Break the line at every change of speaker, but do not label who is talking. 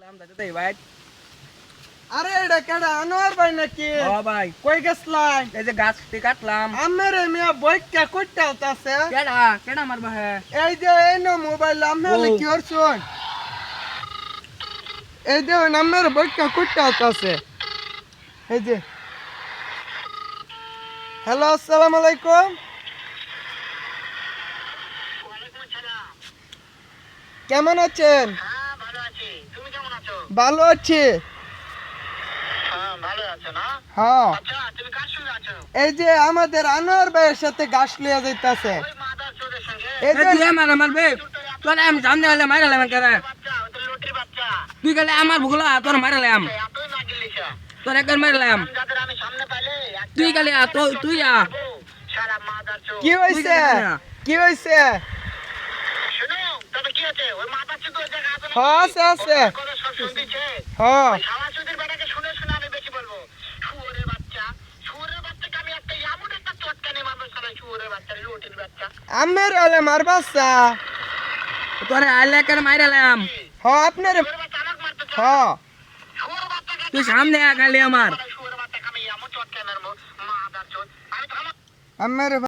ভাই
আরে এটা কেডা আনোয়ার ভাই নাকি?
ও ভাই
কই গেছলাই?
এই যে গাছটি কাটলাম।
আমেরে মিয়া বইকা কইটা আছে।
কেডা কেডা মারবা হে?
এই যে এই নো মোবাইল আমলে কি করছুন? এই যে নামের বইকা কইটা আছে। এই যে হ্যালো আসসালামু আলাইকুম। কেমন আছেন? ভালো আছি। হ্যাঁ এই যে আমাদের আনোয়ার ভাইয়ের সাথে গাছ লিয়া যাইতাছে। এই যে
তুই আমার মারবে তোর আমি জানতে হলে মারালাম কেরে তুই গেলে আমার ভুলা তোর মারালাম তোর একবার মারলাম তুই গেলে তুই
কি হইছে? কি হইছে? হ্যাঁ আছে আছে। হ্যাঁ আমের হলে মারবাসা।
তোর আইলে কেন মারালাম
হ্যাঁ আপনার হ্যাঁ
তুই সামনে আগালি আমার
আমার